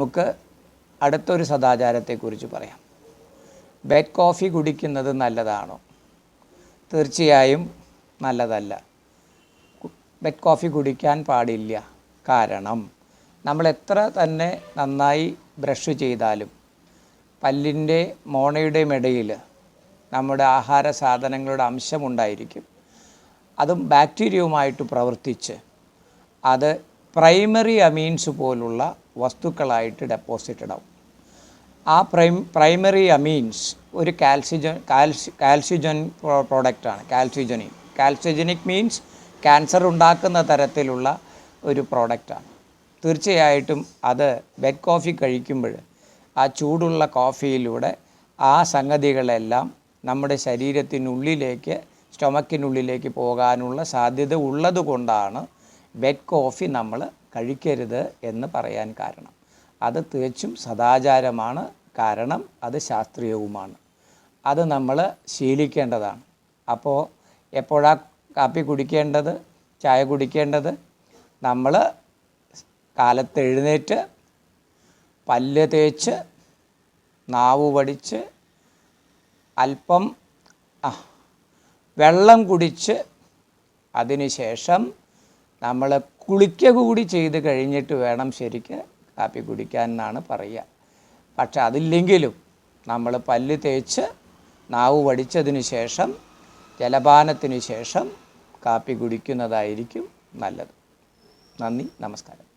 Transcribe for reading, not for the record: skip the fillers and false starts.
നമുക്ക് അടുത്തൊരു സദാചാരത്തെക്കുറിച്ച് പറയാം. ബെഡ് കോഫി കുടിക്കുന്നത് നല്ലതാണോ? തീർച്ചയായും നല്ലതല്ല. ബെഡ് കോഫി കുടിക്കാൻ പാടില്ല. കാരണം നമ്മൾ എത്ര തന്നെ നന്നായി ബ്രഷ് ചെയ്താലും പല്ലിൻ്റെ മോണയുടെയും ഇടയിൽ നമ്മുടെ ആഹാര സാധനങ്ങളുടെ അംശമുണ്ടായിരിക്കും. അതും ബാക്ടീരിയയുമായിട്ട് പ്രവർത്തിച്ച് അത് പ്രൈമറി അമീൻസ് പോലുള്ള വസ്തുക്കളായിട്ട് ഡെപ്പോസിറ്റഡ് ആവും. ആ പ്രൈമറി അമീൻസ് ഒരു കാൽസ്യജൻ പ്രോഡക്റ്റാണ്. കാൽസ്യജനിക് മീൻസ് ക്യാൻസർ ഉണ്ടാക്കുന്ന തരത്തിലുള്ള ഒരു പ്രോഡക്റ്റാണ്. തീർച്ചയായിട്ടും അത് ബെഡ് കോഫി കഴിക്കുമ്പോൾ ആ ചൂടുള്ള കോഫിയിലൂടെ ആ സംഗതികളെല്ലാം നമ്മുടെ ശരീരത്തിനുള്ളിലേക്ക്, സ്റ്റൊമക്കിനുള്ളിലേക്ക് പോകാനുള്ള സാധ്യത ഉള്ളത് കൊണ്ടാണ് ബെഡ് കോഫി നമ്മൾ കഴിക്കരുത് എന്ന് പറയാൻ കാരണം. അത് തികച്ചും സദാചാരമാണ്. കാരണം അത് ശാസ്ത്രീയവുമാണ്. അത് നമ്മൾ ശീലിക്കേണ്ടതാണ്. അപ്പോൾ എപ്പോഴാണ് കാപ്പി കുടിക്കേണ്ടത്, ചായ കുടിക്കേണ്ടത്? നമ്മൾ കാലത്ത് എഴുന്നേറ്റ് പല്ല് തേച്ച് നാവ് വടിച്ച് അല്പം വെള്ളം കുടിച്ച് അതിന് ശേഷം നമ്മൾ കുളിക്കുക കൂടി ചെയ്ത് കഴിഞ്ഞിട്ട് വേണം ശരിക്ക് കാപ്പി കുടിക്കാൻ എന്നാണ് പറയുക. പക്ഷെ അതില്ലെങ്കിലും നമ്മൾ പല്ല് തേച്ച് നാവ് വടിച്ചതിന് ശേഷം ജലപാനത്തിന് ശേഷം കാപ്പി കുടിക്കുന്നതായിരിക്കും നല്ലത്. നന്ദി, നമസ്കാരം.